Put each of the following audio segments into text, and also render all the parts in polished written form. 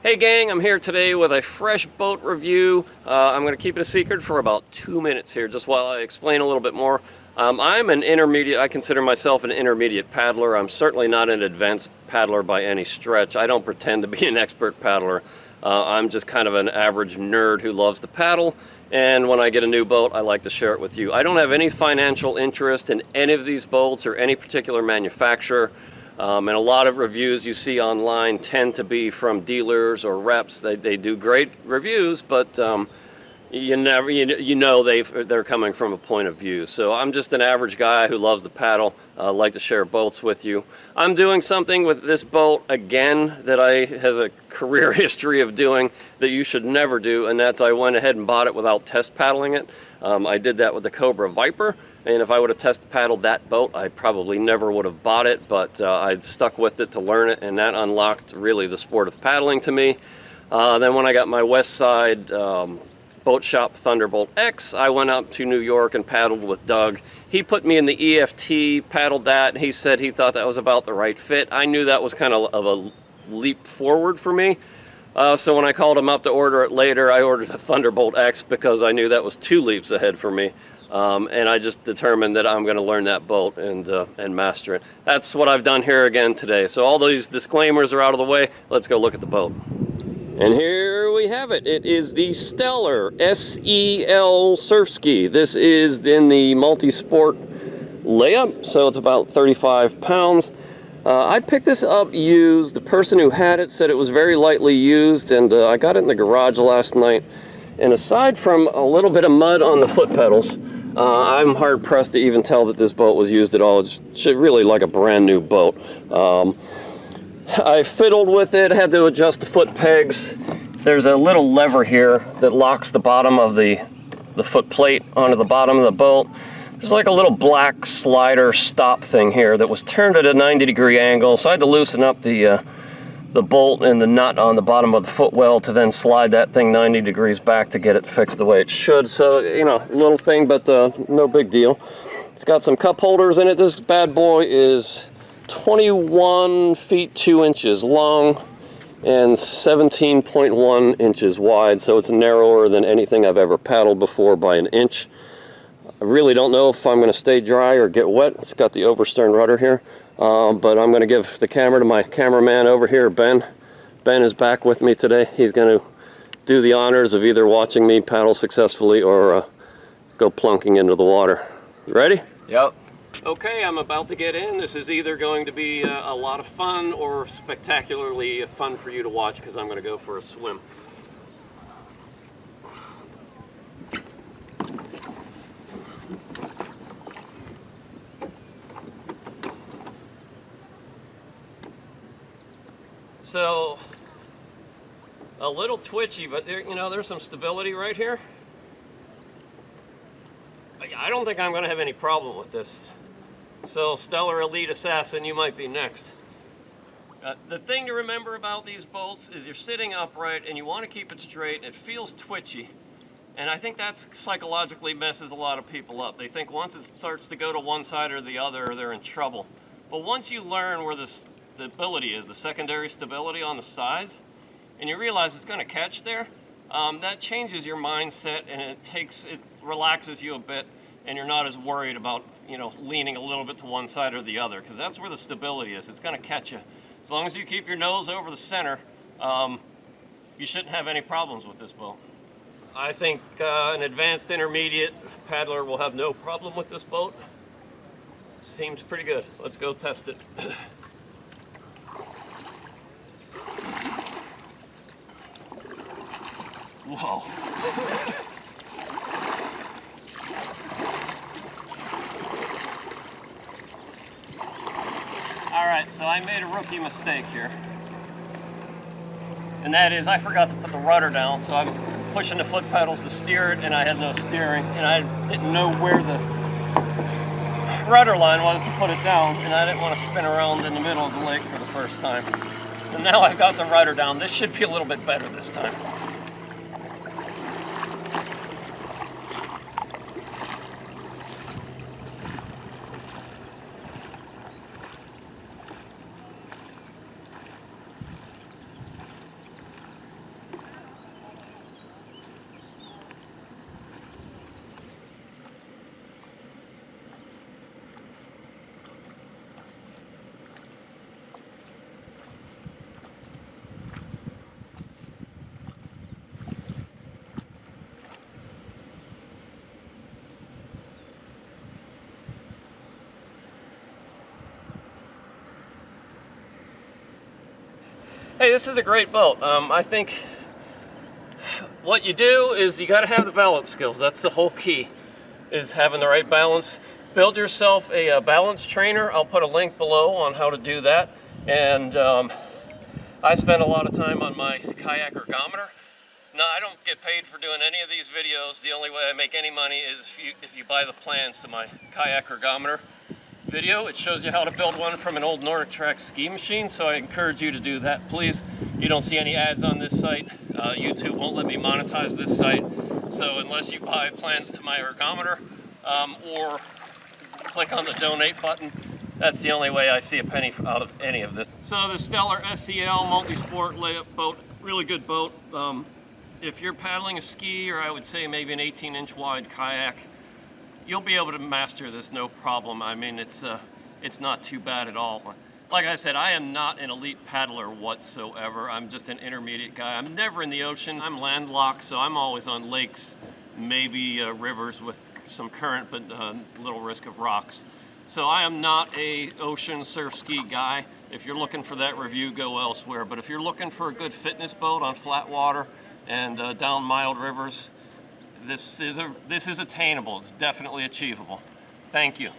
Hey gang, I'm here today with a fresh boat review. I'm going to keep it a secret for about 2 minutes here, just while I explain a little bit more. I'm an intermediate, I consider myself an intermediate paddler. I'm certainly not an advanced paddler by any stretch. I don't pretend to be an expert paddler. I'm just kind of an average nerd who loves to paddle, and when I get a new boat, I like to share it with you. I don't have any financial interest in any of these boats or any particular manufacturer. And a lot of reviews you see online tend to be from dealers or reps. They do great reviews, but you know they're coming from a point of view. So I'm just an average guy who loves to paddle. Like to share boats with you. I'm doing something with this boat again that I have a career history of doing that you should never do, and that's I went ahead and bought it without test paddling it. I did that with the Cobra Viper. And if I would have test paddled that boat, I probably never would have bought it, but I'd stuck with it to learn it, and that unlocked really the sport of paddling to me. Then when I got my West Side boat shop Thunderbolt X, I went up to New York and paddled with Doug. He put me in the EFT, paddled that, and he said he thought that was about the right fit. I knew that was kind of a leap forward for me. So when I called him up to order it later, I ordered the Thunderbolt X because I knew that was 2 leaps ahead for me. And I just determined that I'm going to learn that boat and master it. That's what I've done here again today. So all these disclaimers are out of the way. Let's go look at the boat. And here we have it. It is the Stellar SEL Surfski. This is in the multi-sport layup, so it's about 35 pounds. I picked this up used. The person who had it said it was very lightly used, and I got it in the garage last night. And aside from a little bit of mud on the foot pedals, I'm hard pressed to even tell that this boat was used at all. It's really like a brand new boat. I fiddled with it, had to adjust the foot pegs. There's a little lever here that locks the bottom of the foot plate onto the bottom of the boat. There's like a little black slider stop thing here that was turned at a 90-degree angle, so I had to loosen up the bolt and the nut on the bottom of the footwell to then slide that thing 90 degrees back to get it fixed the way it should. So, you know, little thing, but no big deal. It's got some cup holders in it. This bad boy is 21 feet 2 inches long and 17.1 inches wide. So it's narrower than anything I've ever paddled before by an inch. I really don't know if I'm going to stay dry or get wet. It's got the overstern rudder here. But I'm going to give the camera to my cameraman over here, Ben. Ben is back with me today. He's going to do the honors of either watching me paddle successfully or go plunking into the water. You ready? Yep. Okay, I'm about to get in. This is either going to be a lot of fun or spectacularly fun for you to watch because I'm going to go for a swim. So, a little twitchy, but there, you know, there's some stability right here. I don't think I'm going to have any problem with this. So, Stellar Elite Assassin, you might be next. The thing to remember about these boats is you're sitting upright and you want to keep it straight. It feels twitchy. And I think that psychologically messes a lot of people up. They think once it starts to go to one side or the other, they're in trouble. But once you learn where the stability is, the secondary stability on the sides, and you realize it's going to catch there, that changes your mindset, and it relaxes you a bit, and you're not as worried about, you know, leaning a little bit to one side or the other, because that's where the stability is. It's going to catch you. As long as you keep your nose over the center, you shouldn't have any problems with this boat. I think an advanced intermediate paddler will have no problem with this boat. Seems pretty good. Let's go test it. Whoa. All right, so I made a rookie mistake here. And that is I forgot to put the rudder down, so I'm pushing the foot pedals to steer it, and I had no steering, and I didn't know where the rudder line was to put it down, and I didn't want to spin around in the middle of the lake for the first time. So now I've got the rudder down. This should be a little bit better this time. Hey, this is a great boat. I think what you do is you got to have the balance skills. That's the whole key, is having the right balance. Build yourself a balance trainer. I'll put a link below on how to do that. And I spend a lot of time on my kayak ergometer. No, I don't get paid for doing any of these videos. The only way I make any money is if you buy the plans to my kayak ergometer video. It shows you how to build one from an old Nordic Track ski machine, so I encourage you to do that, please. You don't see any ads on this site. YouTube won't let me monetize this site, so unless you buy plans to my ergometer or click on the donate button, that's the only way I see a penny out of any of this. So the Stellar SEL multi-sport layup boat, really good boat. If you're paddling a ski, or I would say maybe an 18-inch wide kayak, you'll be able to master this no problem. I mean, it's not too bad at all. Like I said, I am not an elite paddler whatsoever. I'm just an intermediate guy. I'm never in the ocean. I'm landlocked, so I'm always on lakes, maybe rivers with some current, but little risk of rocks. So I am not a ocean surf ski guy. If you're looking for that review, go elsewhere. But if you're looking for a good fitness boat on flat water and down mild rivers, this is attainable. It's definitely achievable. Thank you.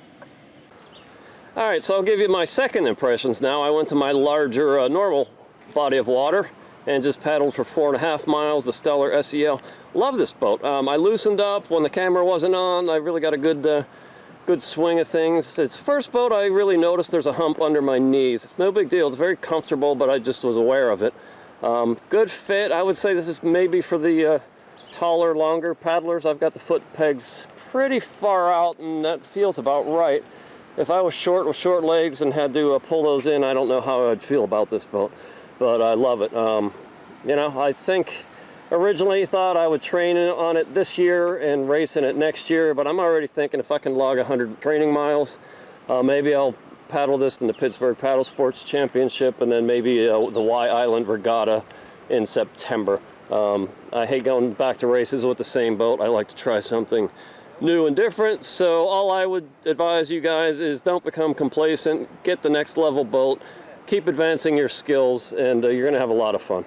All right, so I'll give you my second impressions now. I went to my larger normal body of water and just paddled for 4.5 miles, the Stellar SEL. Love this boat. I loosened up when the camera wasn't on. I really got a good swing of things. It's the first boat I really noticed there's a hump under my knees. It's no big deal. It's very comfortable, but I just was aware of it. Good fit. I would say this is maybe for the taller, longer paddlers. I've got the foot pegs pretty far out, and that feels about right. If I was short with short legs and had to pull those in, I don't know how I'd feel about this boat, but I love it. You know, I think originally thought I would train on it this year and race in it next year, but I'm already thinking if I can log 100 training miles, maybe I'll paddle this in the Pittsburgh Paddle Sports Championship, and then maybe the Y Island Regatta in September. I hate going back to races with the same boat. I like to try something new and different. So all I would advise you guys is don't become complacent. Get the next level boat. Keep advancing your skills, and you're going to have a lot of fun.